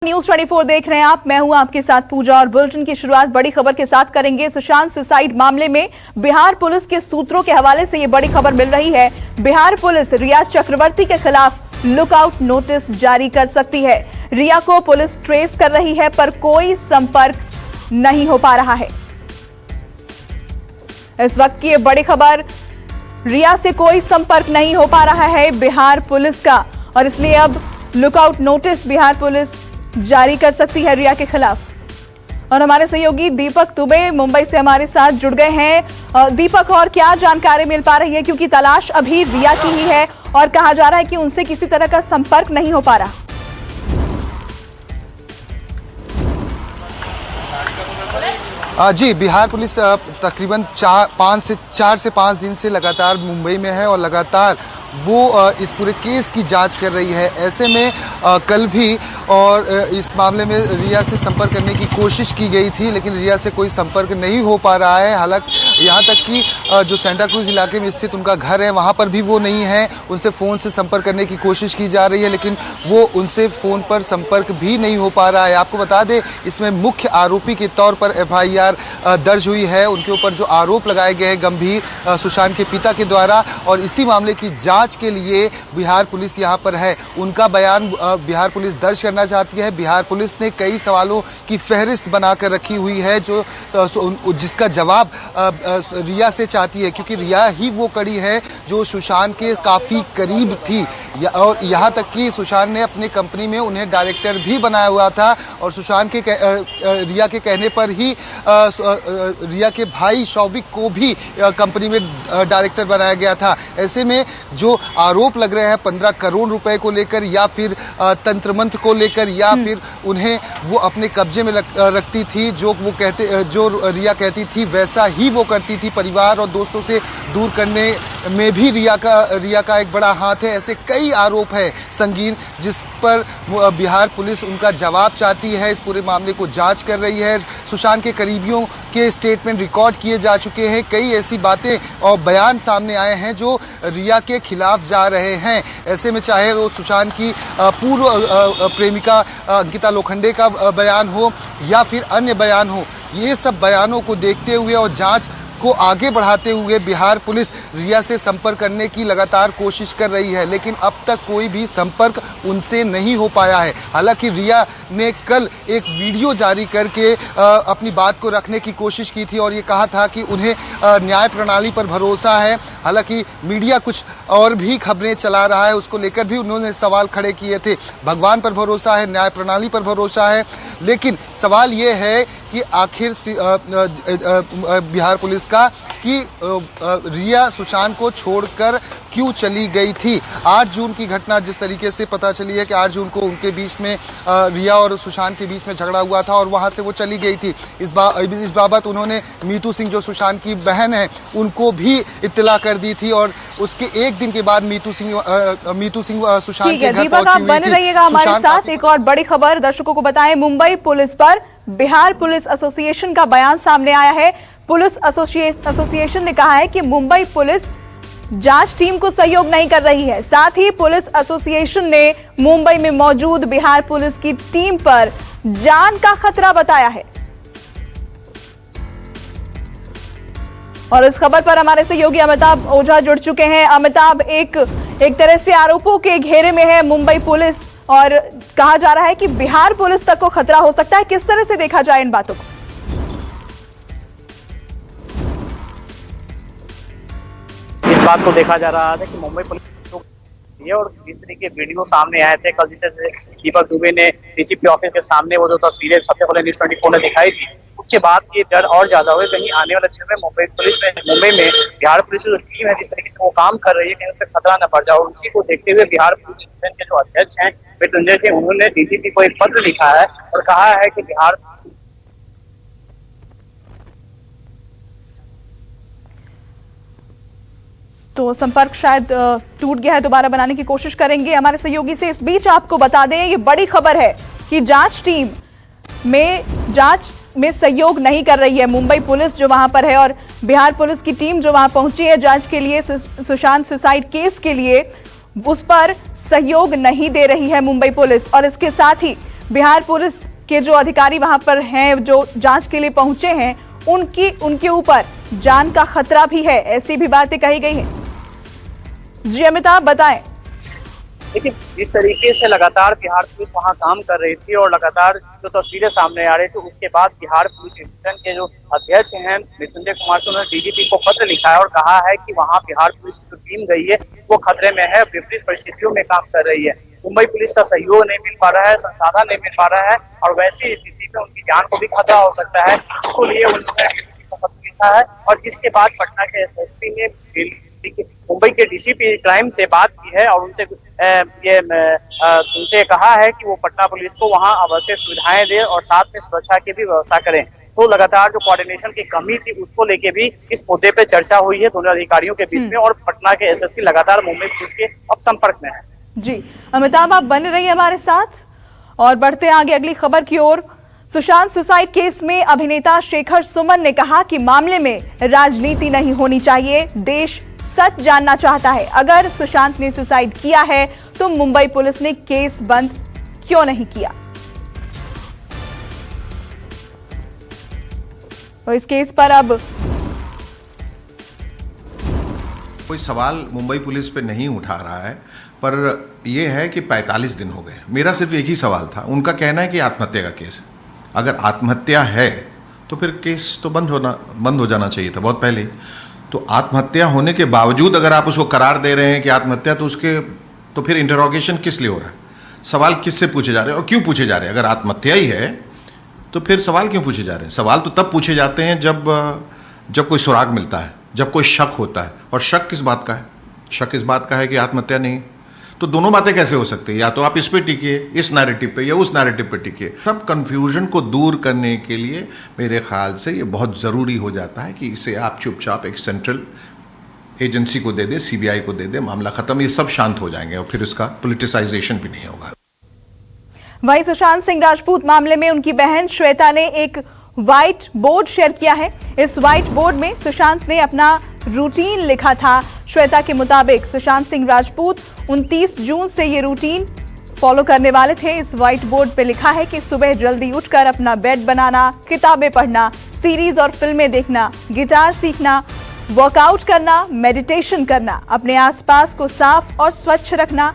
News 24 देख रहे हैं आप। मैं हूं आपके साथ पूजा और बुलेटिन की शुरुआत बड़ी खबर के साथ करेंगे। सुशांत सुसाइड मामले में बिहार पुलिस के सूत्रों के हवाले से ये बड़ी खबर मिल रही है। बिहार पुलिस रिया चक्रवर्ती के खिलाफ लुकआउट नोटिस जारी कर सकती है। रिया को पुलिस ट्रेस कर रही है पर कोई संपर्क नहीं हो पा रहा है। इस वक्त की ये बड़ी खबर, रिया से कोई संपर्क नहीं हो पा रहा है बिहार पुलिस का, और इसलिए अब लुकआउट नोटिस बिहार पुलिस जारी कर सकती है रिया के खिलाफ। और हमारे सहयोगी दीपक दुबे मुंबई से हमारे साथ जुड़ गए हैं। दीपक, और क्या जानकारी मिल पा रही है, क्योंकि तलाश अभी रिया की ही है और कहा जा रहा है कि उनसे किसी तरह का संपर्क नहीं हो पा रहा। जी, बिहार पुलिस तकरीबन 4 से 5 दिन से लगातार मुंबई में है और लगातार वो इस पूरे केस की जांच कर रही है। ऐसे में कल भी और इस मामले में रिया से संपर्क करने की कोशिश की गई थी, लेकिन रिया से कोई संपर्क नहीं हो पा रहा है। हालांकि यहाँ तक कि जो सेंटा क्रूज इलाके में स्थित उनका घर है वहाँ पर भी वो नहीं है। उनसे फ़ोन से संपर्क करने की कोशिश की जा रही है, लेकिन वो उनसे फ़ोन पर संपर्क भी नहीं हो पा रहा है। आपको बता दें, इसमें मुख्य आरोपी के तौर पर FIR दर्ज हुई है। उनके ऊपर जो आरोप लगाए गए हैं गंभीर, सुशांत के पिता के द्वारा, और इसी मामले की जांच के लिए बिहार पुलिस यहां पर है। उनका बयान बिहार पुलिस दर्ज करना चाहती है। बिहार पुलिस ने कई सवालों की फहरिस्त बनाकर रखी हुई है जो जिसका जवाब रिया से चाहती है, क्योंकि रिया ही वो कड़ी है जो सुशांत के काफ़ी करीब थी, और यहाँ तक कि सुशांत ने अपनी कंपनी में उन्हें डायरेक्टर भी बनाया हुआ था। और सुशांत के रिया के कहने पर ही रिया के भाई शौविक को भी कंपनी में डायरेक्टर बनाया गया था। ऐसे में जो आरोप लग रहे हैं 15 करोड़ रुपए को लेकर, या फिर तंत्र मंत्र को लेकर, या फिर उन्हें वो अपने कब्जे में रखती थी, जो रिया कहती थी वैसा ही वो करती थी। परिवार और दोस्तों से दूर करने में भी रिया का एक बड़ा हाथ है। ऐसे कई आरोप है संगीन, जिस पर बिहार पुलिस उनका जवाब चाहती है। इस पूरे मामले को जांच कर रही है। सुशांत के करीबियों के स्टेटमेंट रिकॉर्ड किए जा चुके हैं। कई ऐसी बातें और बयान सामने आए हैं जो रिया के खिलाफ जा रहे हैं। ऐसे में चाहे वो सुशांत की पूर्व प्रेमिका अंकिता लोखंडे का बयान हो या फिर अन्य बयान हो, ये सब बयानों को देखते हुए और जांच को आगे बढ़ाते हुए बिहार पुलिस रिया से संपर्क करने की लगातार कोशिश कर रही है, लेकिन अब तक कोई भी संपर्क उनसे नहीं हो पाया है। हालांकि रिया ने कल एक वीडियो जारी करके अपनी बात को रखने की कोशिश की थी और ये कहा था कि उन्हें न्याय प्रणाली पर भरोसा है। हालांकि मीडिया कुछ और भी खबरें चला रहा है, उसको लेकर भी उन्होंने सवाल खड़े किए थे। भगवान पर भरोसा है, न्याय प्रणाली पर भरोसा है, लेकिन सवाल ये है कि आखिर बिहार पुलिस का कि रिया सुशांत को छोड़कर क्यों चली गई थी। 8 जून की घटना जिस तरीके से पता चली है कि 8 जून को उनके बीच में रिया और सुशांत के बीच में झगड़ा हुआ था और वहां से वो चली गई थी। इस बाबत उन्होंने मीतू सिंह, जो सुशांत की बहन है, उनको भी इत्तला कर दी थी, और उसके एक दिन के बाद मीतू सिंह सुशांत के घर पहुंची हुई थी। आप बने रहिएगा हमारे साथ। एक और बड़ी खबर दर्शकों को बताएं, मुंबई पुलिस पर बिहार पुलिस एसोसिएशन का बयान सामने आया है। पुलिस एसोसिएशन ने कहा है कि मुंबई पुलिस जांच टीम को सहयोग नहीं कर रही है। साथ ही पुलिस एसोसिएशन ने मुंबई में मौजूद बिहार पुलिस की टीम पर जान का खतरा बताया है। और इस खबर पर हमारे सहयोगी अमिताभ ओझा जुड़ चुके हैं। अमिताभ, एक तरह से आरोपों के घेरे में है मुंबई पुलिस और कहा जा रहा है कि बिहार पुलिस तक को खतरा हो सकता है। किस तरह से देखा जाए इन बातों को? इस बात को देखा जा रहा है कि मुंबई पुलिस ये, और जिस तरीके वीडियो सामने आए थे कल, जिसे दीपक दुबे ने डीसीपी ऑफिस के सामने वो जो तस्वीरें सबसे पहले न्यूज़ 24 ने दिखाई थी, उसके बाद ये डर और ज्यादा हुए कहीं आने वाले दिन में मुंबई में बिहार पुलिस की जो टीम है, जिस तरीके से वो काम कर रही है, कहीं उस पर खतरा न पड़ जाए। और उसी को देखते हुए बिहार पुलिस एसोसिएशन के जो अध्यक्ष हैं मृत्युंजय सिंह, उन्होंने डीजीपी को एक पत्र लिखा है और कहा है कि बिहार तो संपर्क शायद टूट गया है, दोबारा बनाने की कोशिश करेंगे हमारे सहयोगी से। इस बीच आपको बता दें, ये बड़ी खबर है कि जांच में सहयोग नहीं कर रही है मुंबई पुलिस जो वहां पर है, और बिहार पुलिस की टीम जो वहां पहुंची है जांच के लिए, सुशांत सुसाइड केस के लिए, उस पर सहयोग नहीं दे रही है मुंबई पुलिस। और इसके साथ ही बिहार पुलिस के जो अधिकारी वहां पर हैं, जो जांच के लिए पहुंचे हैं, उनके ऊपर जान का खतरा भी है, ऐसी भी बातें कही गई हैं। जी अमिताभ, बताएं। देखिए, जिस तरीके से लगातार बिहार पुलिस वहां काम कर रही थी और लगातार जो तस्वीरें सामने आ रही थी, उसके बाद बिहार पुलिस स्टेशन के जो अध्यक्ष हैं मृत्युंजय कुमार से, उन्होंने डीजीपी को पत्र लिखा है और कहा है कि वहां बिहार पुलिस की जो टीम गई है वो खतरे में है, विपरीत परिस्थितियों में काम कर रही है। मुंबई पुलिस का सहयोग नहीं मिल पा रहा है, संसाधन नहीं मिल पा रहा है और वैसी स्थिति में उनकी जान को भी खतरा हो सकता है। इसको लिए उन्होंने डीजीपी को पत्र लिखा है और जिसके बाद पटना के एसएसपी ने मुंबई के डीसीपी क्राइम से बात की है और उनसे कहा है कि वो पटना पुलिस को वहां आवश्यक सुविधाएं दे और साथ में सुरक्षा की भी व्यवस्था करें। तो लगातार जो कोऑर्डिनेशन की कमी थी उसको लेके भी इस मुद्दे पे चर्चा हुई है दोनों अधिकारियों के बीच में और पटना के एसएसपी लगातार मुंबई पुलिस के अब संपर्क में है। जी अमिताभ, आप बने रहिए हमारे साथ और बढ़ते हैं आगे अगली खबर की ओर। सुशांत सुसाइड केस में अभिनेता शेखर सुमन ने कहा कि मामले में राजनीति नहीं होनी चाहिए, देश सच जानना चाहता है। अगर सुशांत ने सुसाइड किया है तो मुंबई पुलिस ने केस बंद क्यों नहीं किया? तो इस केस पर अब कोई सवाल मुंबई पुलिस पे नहीं उठा रहा है, पर यह है कि 45 दिन हो गए। मेरा सिर्फ एक ही सवाल था, उनका कहना है कि आत्महत्या का केस है। अगर आत्महत्या है तो फिर केस तो बंद हो जाना चाहिए था बहुत पहले। तो आत्महत्या होने के बावजूद अगर आप उसको करार दे रहे हैं कि आत्महत्या, तो फिर इंटरोगेशन किस लिए हो रहा है? सवाल किससे पूछे जा रहे हैं और क्यों पूछे जा रहे हैं? अगर आत्महत्या ही है तो फिर सवाल क्यों पूछे जा रहे हैं? सवाल तो तब पूछे जाते हैं जब कोई सुराग मिलता है, जब कोई शक होता है। और शक किस बात का है? शक इस बात का है कि आत्महत्या नहीं। तो दोनों बातें कैसे हो सकती है? या तो आप इस पे टिकिए, इस नैरेटिव पे, या उस नैरेटिव पे टिकिए। सब कंफ्यूजन को दूर करने के लिए मेरे ख्याल से ये बहुत ज़रूरी हो जाता है कि इसे आप चुपचाप एक सेंट्रल एजेंसी को दे दे, सीबीआई को दे दे, मामला खत्म, ये सब शांत हो जाएंगे और फिर इसका पॉलिटिसाइजेशन भी नहीं होगा। वहीं सुशांत सिंह राजपूत मामले में उनकी बहन श्वेता ने एक व्हाइट बोर्ड शेयर किया है। इस व्हाइट बोर्ड में सुशांत ने अपना रूटीन लिखा था। श्वेता के मुताबिक सुशांत सिंह राजपूत 29 जून से ये रूटीन फॉलो करने वाले थे। इस व्हाइट बोर्ड पे लिखा है कि सुबह जल्दी उठकर अपना बेड बनाना, किताबें पढ़ना, सीरीज और फिल्में देखना, गिटार सीखना, वर्कआउट करना, मेडिटेशन करना, अपने आसपास को साफ और स्वच्छ रखना,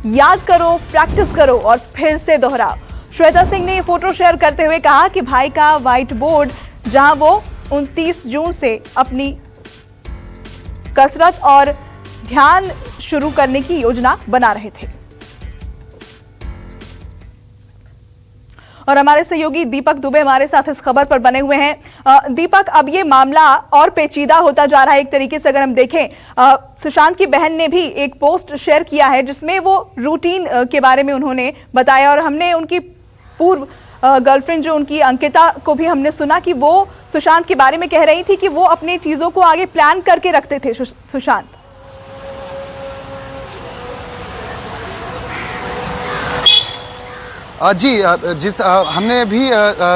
याद करो, प्रैक्टिस करो और फिर से दोहराओ। श्वेता सिंह ने ये फोटो शेयर करते हुए कहा कि भाई का व्हाइट बोर्ड, जहां वो 29 जून से अपनी कसरत और ध्यान शुरू करने की योजना बना रहे थे। और हमारे सहयोगी दीपक दुबे हमारे साथ इस खबर पर बने हुए हैं। दीपक, अब ये मामला और पेचीदा होता जा रहा है एक तरीके से। अगर हम देखें, सुशांत की बहन ने भी एक पोस्ट शेयर किया है जिसमें वो रूटीन के बारे में उन्होंने बताया और हमने उनकी पूर्व गर्लफ्रेंड जो उनकी अंकिता को भी हमने सुना कि वो सुशांत के बारे में कह रही थी कि वो अपनी चीजों को आगे प्लान करके रखते थे सुशांत। जी, हमने भी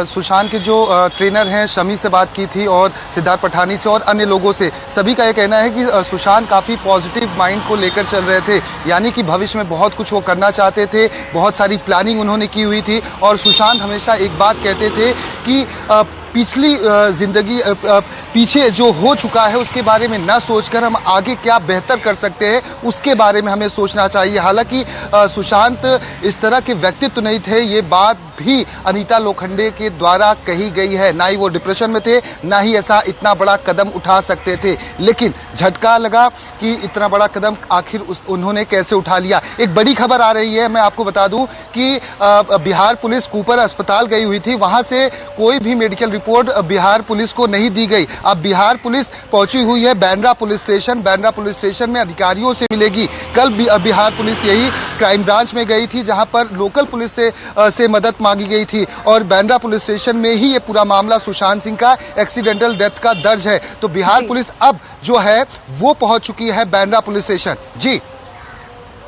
सुशांत के जो ट्रेनर हैं शमी से बात की थी और सिद्धार्थ पठानी से और अन्य लोगों से। सभी का ये कहना है कि सुशांत काफ़ी पॉजिटिव माइंड को लेकर चल रहे थे, यानी कि भविष्य में बहुत कुछ वो करना चाहते थे, बहुत सारी प्लानिंग उन्होंने की हुई थी। और सुशांत हमेशा एक बात कहते थे कि पिछली जिंदगी पीछे जो हो चुका है उसके बारे में ना सोचकर हम आगे क्या बेहतर कर सकते हैं उसके बारे में हमें सोचना चाहिए। हालांकि सुशांत इस तरह के व्यक्तित्व नहीं थे, ये बात भी अनीता लोखंडे के द्वारा कही गई है। ना ही वो डिप्रेशन में थे, ना ही ऐसा इतना बड़ा कदम उठा सकते थे, लेकिन झटका लगा कि इतना बड़ा कदम आखिर उन्होंने कैसे उठा लिया। एक बड़ी खबर आ रही है, मैं आपको बता दूं कि बिहार पुलिस कूपर अस्पताल गई हुई थी, वहां से कोई भी मेडिकल रिपोर्ट बिहार पुलिस को नहीं दी गई। अब बिहार पुलिस पहुंची हुई है Bandra police station. Bandra police station में अधिकारियों से मिलेगी। कल बिहार पुलिस यही क्राइम ब्रांच में गई थी जहां पर लोकल पुलिस से मदद मांगी गई थी और बांद्रा पुलिस स्टेशन में ही ये पूरा मामला सुशांत सिंह का एक्सीडेंटल डेथ का दर्ज है। तो बिहार पुलिस अब जो है वो पहुंच चुकी है बांद्रा पुलिस स्टेशन। जी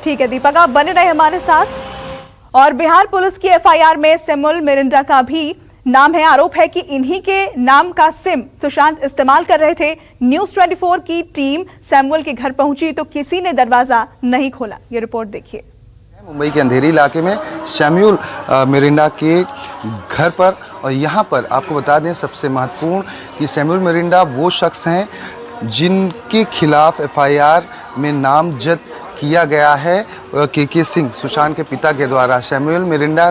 ठीक है दीपक, आप बने रहे हमारे साथ। और बिहार पुलिस की एफआईआर में सैमुअल मिरिंडा का भी नाम है। आरोप है कि इन्हीं के नाम का सिम सुशांत इस्तेमाल कर रहे थे। न्यूज़ 24 की टीम सैमुअल के घर पहुंची तो किसी ने दरवाजा नहीं खोला। ये रिपोर्ट देखिए। मुंबई के अंधेरी इलाके में शैम्यूल मिरिंडा के घर पर। और यहाँ पर आपको बता दें सबसे महत्वपूर्ण कि शैम्यूल मिरिंडा वो शख्स हैं जिनके खिलाफ एफआईआर में नामजद किया गया है के सिंह, सुशांत के पिता के द्वारा। शैम्यूल मिरिंडा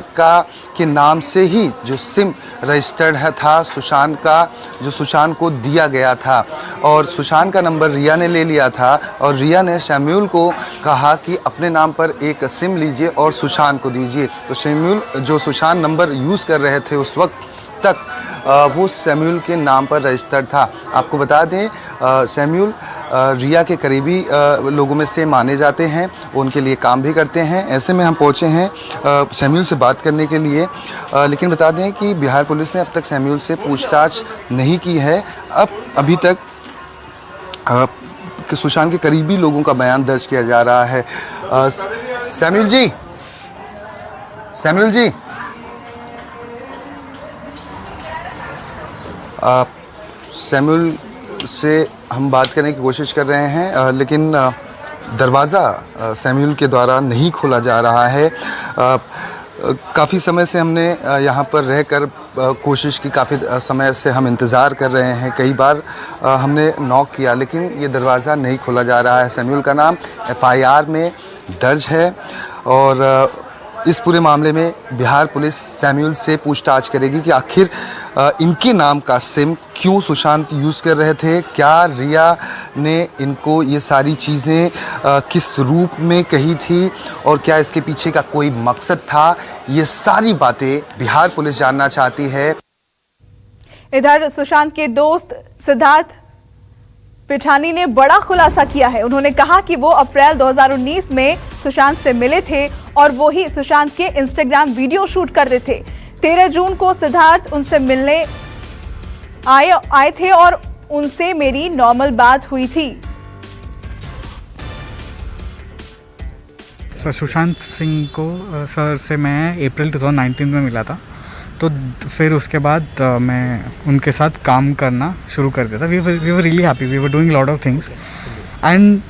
के नाम से ही जो सिम रजिस्टर्ड था सुशांत का, जो सुशांत को दिया गया था, और सुशांत का नंबर रिया ने ले लिया था और रिया ने शैम्यूल को कहा कि अपने नाम पर एक सिम लीजिए और सुशांत को दीजिए। तो शैम्यूल जो सुशांत नंबर यूज़ कर रहे थे उस वक्त तक वो शैम्यूल के नाम पर रजिस्टर्ड था। आपको बता दें शैम्यूल रिया के करीबी लोगों में से माने जाते हैं, वो उनके लिए काम भी करते हैं। ऐसे में हम पहुंचे हैं शैम्यूल से बात करने के लिए, लेकिन बता दें कि बिहार पुलिस ने अब तक शैम्यूल से पूछताछ नहीं की है। अभी तक सुशांत के करीबी लोगों का बयान दर्ज किया जा रहा है। शैम्यूल जी, शैम्यूल जी, शैम्यूल से हम बात करने की कोशिश कर रहे हैं, लेकिन दरवाज़ा शैम्यूल के द्वारा नहीं खोला जा रहा है। काफ़ी समय से हमने यहाँ पर रहकर कोशिश की, काफ़ी समय से हम इंतज़ार कर रहे हैं। कई बार हमने नॉक किया लेकिन ये दरवाज़ा नहीं खोला जा रहा है। शैम्यूल का नाम एफआईआर में दर्ज है और इस पूरे मामले में बिहार पुलिस शैम्यूल से पूछताछ करेगी कि आखिर इनके नाम का सिम क्यों सुशांत यूज़ कर रहे थे, क्या रिया ने इनको ये सारी चीज़ें किस रूप में कही थी और क्या इसके पीछे का कोई मकसद था। ये सारी बातें बिहार पुलिस जानना चाहती है। इधर सुशांत के दोस्त सिद्धार्थ पिठानी ने बड़ा खुलासा किया है। उन्होंने कहा कि वो अप्रैल 2019 में सुशांत से मिले थे और वो ही सुशांत के इंस्टाग्राम वीडियो शूट करते थे। 13 जून को सिद्धार्थ उनसे मिलने आए थे और उनसे मेरी नॉर्मल बात हुई थी। सर सुशांत सिंह को सर से मैं अप्रैल 2019 में मिला था, तो फिर उसके बाद मैं उनके साथ काम करना शुरू कर दिया था। We were really happy, we were doing lot of things and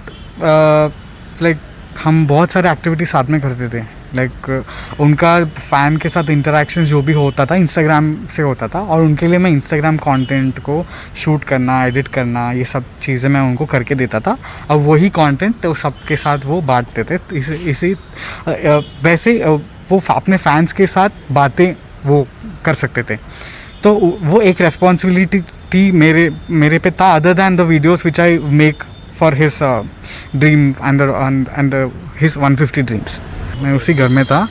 like हम बहुत सारे एक्टिविटी साथ में करते थे। लाइक उनका फ़ैन के साथ इंटरेक्शन जो भी होता था इंस्टाग्राम से होता था और उनके लिए मैं इंस्टाग्राम कंटेंट को शूट करना, एडिट करना, ये सब चीज़ें मैं उनको करके देता था और वही कंटेंट तो सबके साथ वो बांटते थे। इसी वैसे वो अपने फैंस के साथ बातें वो कर सकते थे, तो वो एक रेस्पॉन्सिबिलिटी मेरे पे था, other than the videos which I make for his dream and his 150 dreams. मैं उसी घर में था।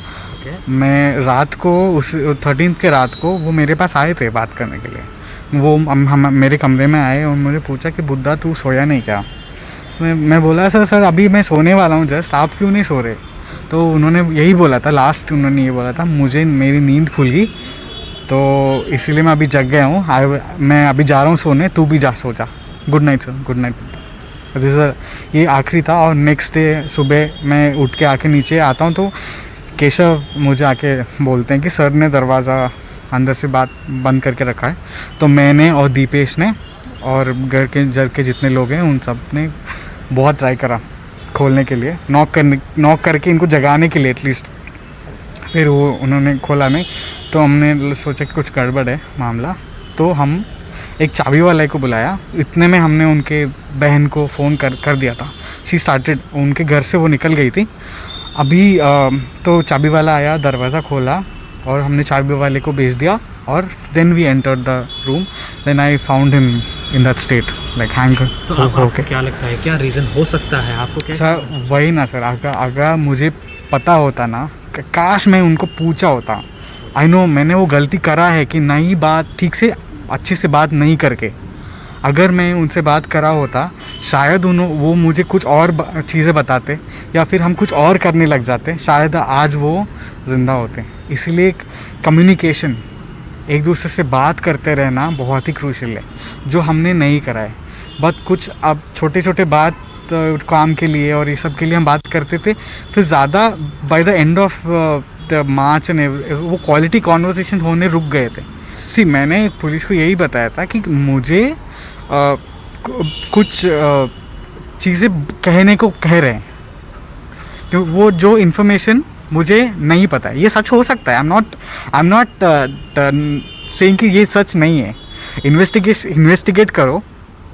मैं रात को उस 13 के रात को वो मेरे पास आए थे बात करने के लिए। वो हम मेरे कमरे में आए और मुझे पूछा कि बुद्धा तू सोया नहीं क्या। मैं बोला सर अभी मैं सोने वाला हूँ जस्ट, आप क्यों नहीं सो रहे। तो उन्होंने यही बोला था, लास्ट उन्होंने ये बोला था, मेरी नींद खुल गई तो इसीलिए मैं अभी जग गया हूँ, मैं अभी जा रहा हूँ सोने, तू भी जा सो जा। Good night sir, good night. Sir ये आखिरी था और नेक्स्ट डे सुबह मैं उठ के आके नीचे आता हूँ तो केशव मुझे आके बोलते हैं कि सर ने दरवाज़ा अंदर से बात बंद करके रखा है। तो मैंने और दीपेश ने और घर के जितने लोग हैं उन सब ने बहुत ट्राई करा खोलने के लिए, नॉक करके इनको जगाने के लिए एटलीस्ट। फिर वो उन्होंने खोला नहीं, तो हमने सोचा कि कुछ गड़बड़ है मामला, तो हम एक चाबी वाले को बुलाया। इतने में हमने उनके बहन को फ़ोन कर दिया था। शी स्टार्टेड, उनके घर से वो निकल गई थी अभी। तो चाबी वाला आया, दरवाज़ा खोला और हमने चाबी वाले को भेज दिया और then we entered the room. Then I found him in that state like hang. तो आपको क्या लगता है, क्या रीज़न हो सकता है आपको? क्या सर वही ना सर, अगर मुझे पता होता ना, काश मैं उनको पूछा होता। आई नो मैंने वो गलती करा है कि नहीं बात ठीक से अच्छे से बात नहीं करके, अगर मैं उनसे बात करा होता शायद वो मुझे कुछ और चीज़ें बताते या फिर हम कुछ और करने लग जाते, शायद आज वो ज़िंदा होते। इसलिए कम्युनिकेशन, एक दूसरे से बात करते रहना बहुत ही क्रूशियल है, जो हमने नहीं करा है। बट कुछ अब छोटे छोटे बात काम के लिए और ये सब के लिए हम बात करते थे, फिर ज़्यादा by the end of the March वो क्वालिटी कॉन्वर्सेशन होने रुक गए थे। मैंने पुलिस को यही बताया था कि मुझे कुछ चीज़ें कहने को कह रहे हैं, वो जो इन्फॉर्मेशन मुझे नहीं पता है। ये सच हो सकता है, आई एम नॉट सेइंग कि ये सच नहीं है। इन्वेस्टिगेट करो,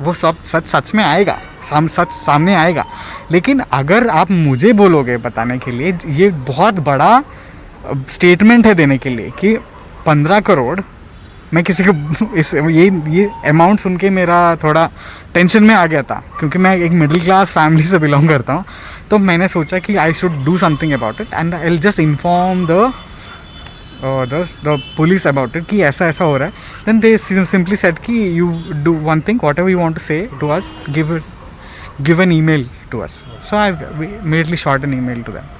वो सब सच में आएगा, सच सामने आएगा। लेकिन अगर आप मुझे बोलोगे बताने के लिए, ये बहुत बड़ा स्टेटमेंट है देने के लिए कि 15 करोड़, मैं किसी को ये अमाउंट सुन के मेरा थोड़ा टेंशन में आ गया था, क्योंकि मैं एक मिडिल क्लास फैमिली से बिलोंग करता हूँ। तो मैंने सोचा कि I should do something about it and I will just inform the police about it कि ऐसा ऐसा हो रहा है। देन दे सिंपली सेड कि you do one thing, whatever you want to say to us, give an email to us. So I immediately shot an email to them.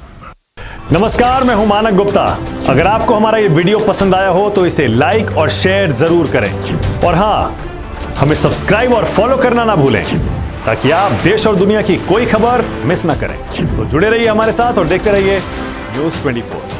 नमस्कार, मैं हूं मानक गुप्ता। अगर आपको हमारा ये वीडियो पसंद आया हो तो इसे लाइक और शेयर जरूर करें, और हाँ, हमें सब्सक्राइब और फॉलो करना ना भूलें ताकि आप देश और दुनिया की कोई खबर मिस ना करें। तो जुड़े रहिए हमारे साथ और देखते रहिए न्यूज़ 24।